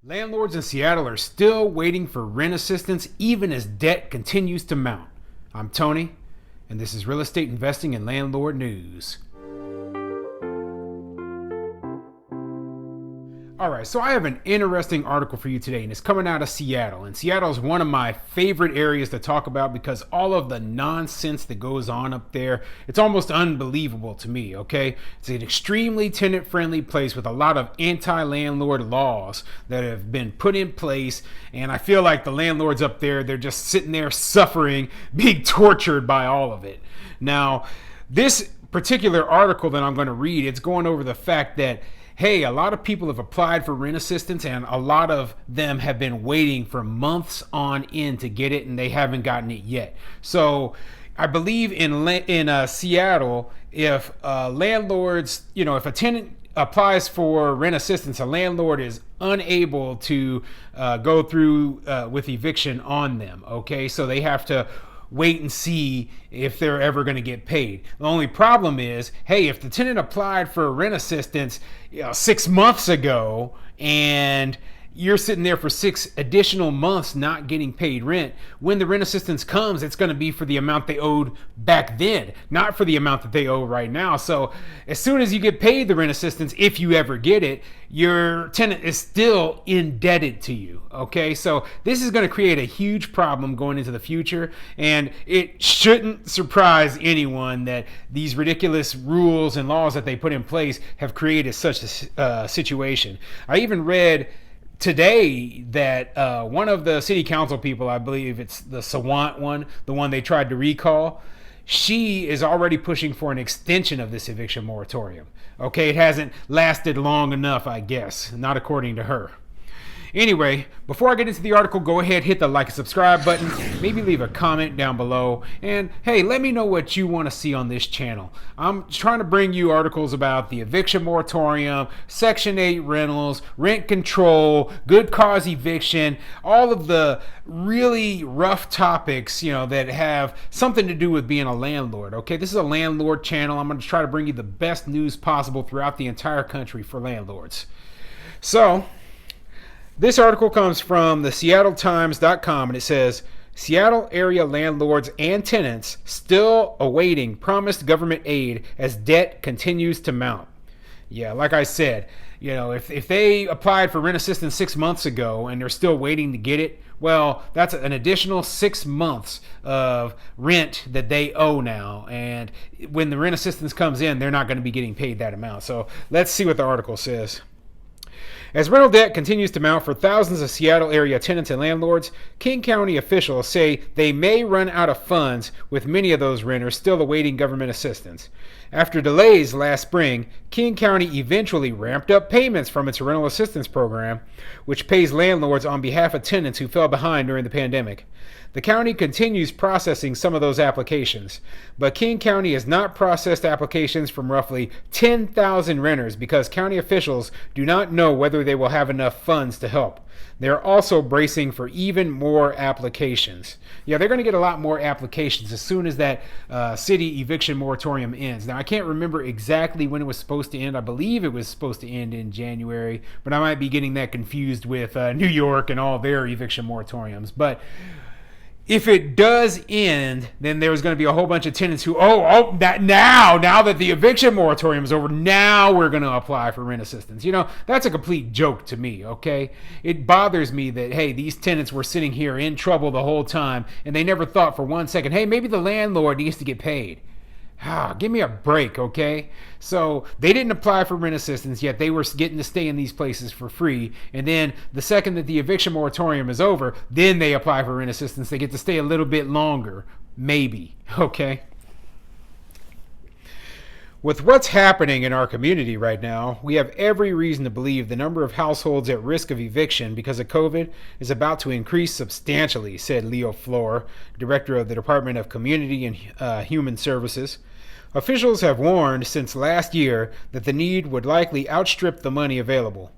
Landlords in Seattle are still waiting for rent assistance even as debt continues to mount. I'm Tony, and this is Real Estate Investing and Landlord News. Alright, so I have an interesting article for you today, and it's coming out of Seattle. And Seattle is one of my favorite areas to talk about because all of the nonsense that goes on up there, it's almost unbelievable to me, okay? It's an extremely tenant-friendly place with a lot of anti-landlord laws that have been put in place, and I feel like the landlords up there, they're just sitting there suffering, being tortured by all of it. Now, this particular article that I'm going to read, it's going over the fact that hey, a lot of people have applied for rent assistance and a lot of them have been waiting for months on end to get it and they haven't gotten it yet. So I believe in Seattle, if landlords, if a tenant applies for rent assistance, a landlord is unable to go through with eviction on them. Okay, so they have to wait and see if they're ever going to get paid. The only problem is, hey, if the tenant applied for rent assistance 6 months ago and you're sitting there for 6 additional months not getting paid rent, when the rent assistance comes, it's going to be for the amount they owed back then, not for the amount that they owe right now. So as soon as you get paid the rent assistance, if you ever get it, your tenant is still indebted to you. Okay, so this is going to create a huge problem going into the future, and it shouldn't surprise anyone that these ridiculous rules and laws that they put in place have created such a situation. I even read today that one of the city council people, I believe it's the Sawant one, the one they tried to recall, she is already pushing for an extension of this eviction moratorium. Okay, it hasn't lasted long enough, I guess, not according to her. Anyway, before I get into the article, go ahead, hit the like and subscribe button, maybe leave a comment down below, and hey, let me know what you want to see on this channel. I'm trying to bring you articles about the eviction moratorium, Section 8 rentals, rent control, good cause eviction, all of the really rough topics, that have something to do with being a landlord. Okay, this is a landlord channel. I'm going to try to bring you the best news possible throughout the entire country for landlords. So, this article comes from the SeattleTimes.com, and it says, Seattle area landlords and tenants still awaiting promised government aid as debt continues to mount. Yeah, like I said, if they applied for rent assistance 6 months ago and they're still waiting to get it, well, that's an additional 6 months of rent that they owe now. And when the rent assistance comes in, they're not going to be getting paid that amount. So let's see what the article says. As rental debt continues to mount for thousands of Seattle area tenants and landlords, King County officials say they may run out of funds, with many of those renters still awaiting government assistance. After delays last spring, King County eventually ramped up payments from its rental assistance program, which pays landlords on behalf of tenants who fell behind during the pandemic. The county continues processing some of those applications, but King County has not processed applications from roughly 10,000 renters because county officials do not know whether they will have enough funds to help. They're also bracing for even more applications. Yeah, they're going to get a lot more applications as soon as that city eviction moratorium ends. Now, I can't remember exactly when it was supposed to end. I believe it was supposed to end in January, but I might be getting that confused with New York and all their eviction moratoriums. But if it does end, then there's going to be a whole bunch of tenants who, that now that the eviction moratorium is over, now we're going to apply for rent assistance. That's a complete joke to me, okay? It bothers me that, hey, these tenants were sitting here in trouble the whole time, and they never thought for 1 second, hey, maybe the landlord needs to get paid. Give me a break, okay? So they didn't apply for rent assistance, yet they were getting to stay in these places for free. And then the second that the eviction moratorium is over, then they apply for rent assistance. They get to stay a little bit longer, maybe, okay? With what's happening in our community right now, we have every reason to believe the number of households at risk of eviction because of COVID is about to increase substantially, said Leo Floor, director of the Department of Community and Human Services. Officials have warned since last year that the need would likely outstrip the money available.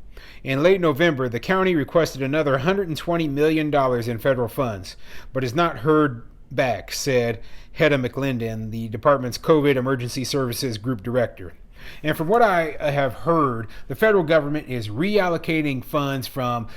In late November, the county requested another $120 million in federal funds, but has not heard back, said Hedda McClendon, the department's COVID Emergency Services Group Director. And from what I have heard, the federal government is reallocating funds from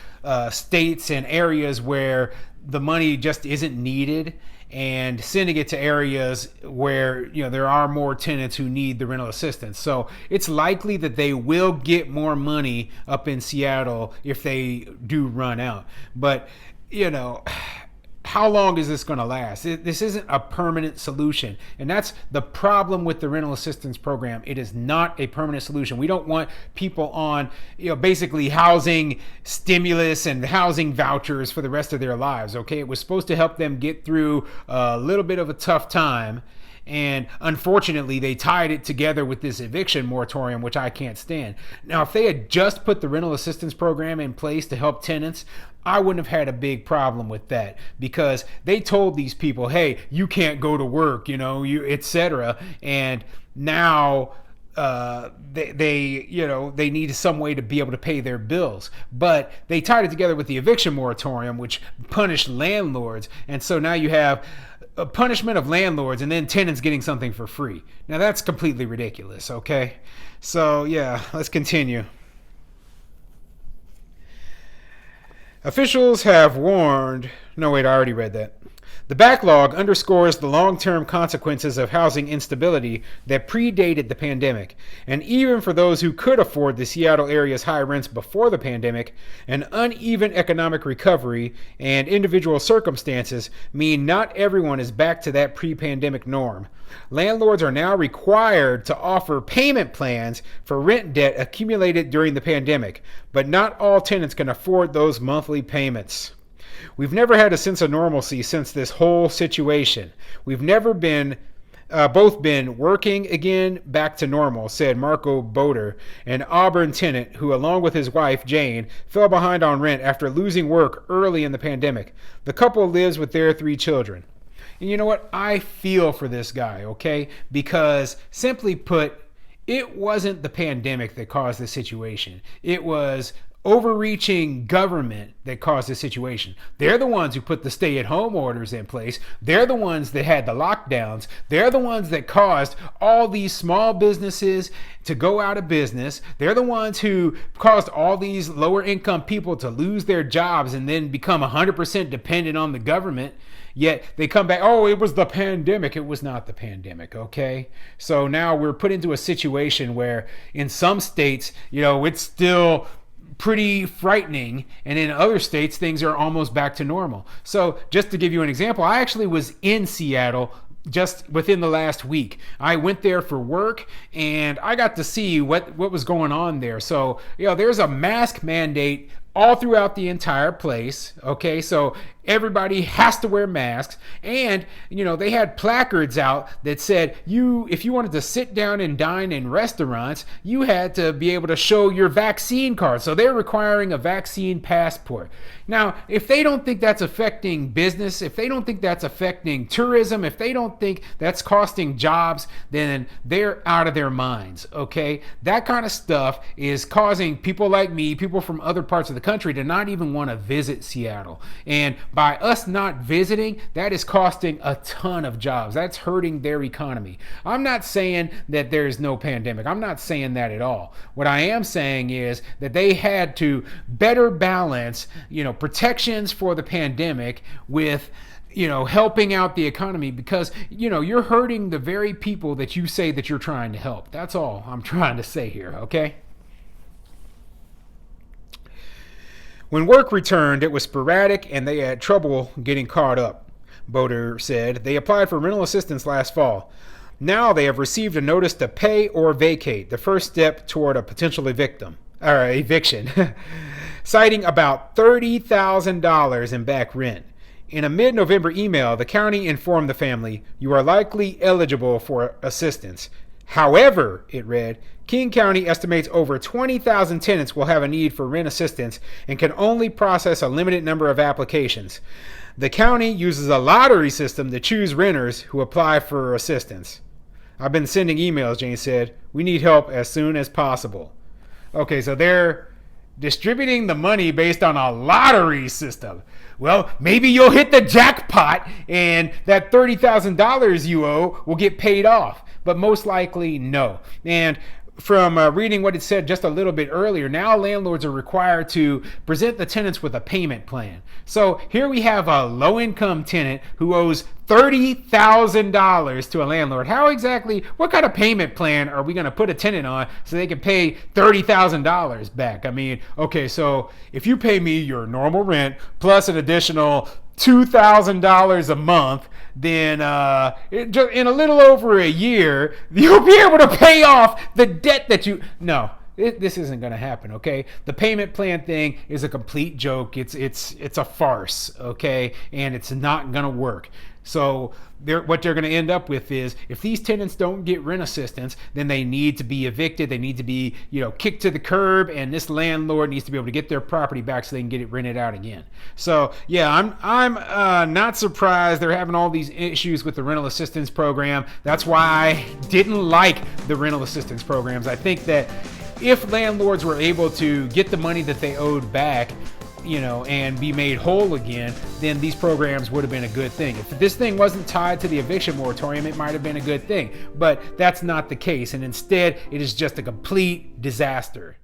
states and areas where the money just isn't needed, and sending it to areas where there are more tenants who need the rental assistance. So it's likely that they will get more money up in Seattle if they do run out. But how long is this going to last? This isn't a permanent solution. And that's the problem with the rental assistance program. It is not a permanent solution. We don't want people on, basically housing stimulus and housing vouchers for the rest of their lives. Okay. It was supposed to help them get through a little bit of a tough time. And unfortunately, they tied it together with this eviction moratorium, which I can't stand. Now, if they had just put the rental assistance program in place to help tenants, I wouldn't have had a big problem with that, because they told these people, hey, you can't go to work, etc. And now they need some way to be able to pay their bills. But they tied it together with the eviction moratorium, which punished landlords. And so now you have a punishment of landlords and then tenants getting something for free. Now that's completely ridiculous, okay? So yeah, let's continue. Officials have warned... No, wait, I already read that. The backlog underscores the long-term consequences of housing instability that predated the pandemic. And even for those who could afford the Seattle area's high rents before the pandemic, an uneven economic recovery and individual circumstances mean not everyone is back to that pre-pandemic norm. Landlords are now required to offer payment plans for rent debt accumulated during the pandemic, but not all tenants can afford those monthly payments. We've never had a sense of normalcy since this whole situation. We've never both been working again back to normal, said Marco Boder, an Auburn tenant who, along with his wife, Jane, fell behind on rent after losing work early in the pandemic. The couple lives with their 3 children. And you know what? I feel for this guy, okay? Because simply put, it wasn't the pandemic that caused the situation. It was overreaching government that caused this situation. They're the ones who put the stay-at-home orders in place. They're the ones that had the lockdowns. They're the ones that caused all these small businesses to go out of business. They're the ones who caused all these lower income people to lose their jobs and then become 100% dependent on the government. Yet they come back, oh, it was the pandemic. It was not the pandemic, okay? So now we're put into a situation where in some states, it's still pretty frightening, and in other states things are almost back to normal. So just to give you an example, I actually was in Seattle just within the last week. I went there for work and I got to see what was going on there. So there's a mask mandate all throughout the entire place. Okay, so everybody has to wear masks, and they had placards out that said if you wanted to sit down and dine in restaurants, you had to be able to show your vaccine card. So they're requiring a vaccine passport. Now, if they don't think that's affecting business, if they don't think that's affecting tourism, if they don't think that's costing jobs, then they're out of their minds. Okay, that kind of stuff is causing people like me, people from other parts of the country, to not even want to visit Seattle. And by us not visiting, that is costing a ton of jobs. That's hurting their economy. I'm not saying that there's no pandemic. I'm not saying that at all. What I am saying is that they had to better balance, protections for the pandemic with helping out the economy, because you're hurting the very people that you say that you're trying to help. That's all I'm trying to say here, okay? When work returned, it was sporadic and they had trouble getting caught up, Boder said. They applied for rental assistance last fall. Now they have received a notice to pay or vacate, the first step toward a potential eviction, citing about $30,000 in back rent. In a mid-November email, the county informed the family, "You are likely eligible for assistance." However, it read, King County estimates over 20,000 tenants will have a need for rent assistance and can only process a limited number of applications. The county uses a lottery system to choose renters who apply for assistance. I've been sending emails, Jane said. We need help as soon as possible. Okay, so they're distributing the money based on a lottery system. Well, maybe you'll hit the jackpot and that $30,000 you owe will get paid off. But most likely, no. And from reading what it said just a little bit earlier, now landlords are required to present the tenants with a payment plan. So here we have a low-income tenant who owes $30,000 to a landlord. What kind of payment plan are we going to put a tenant on so they can pay $30,000 back? I mean, okay, so if you pay me your normal rent plus an additional $2,000 a month, then in a little over a year, you'll be able to pay off the debt that you... No, this isn't going to happen, okay? The payment plan thing is a complete joke. It's a farce, okay? And it's not going to work. So what they're going to end up with is, if these tenants don't get rent assistance, then they need to be evicted. They need to be, kicked to the curb, and this landlord needs to be able to get their property back so they can get it rented out again. So yeah, I'm not surprised they're having all these issues with the rental assistance program. That's why I didn't like the rental assistance programs. I think that if landlords were able to get the money that they owed back, and be made whole again, then these programs would have been a good thing. If this thing wasn't tied to the eviction moratorium, it might have been a good thing. But that's not the case. And instead, it is just a complete disaster.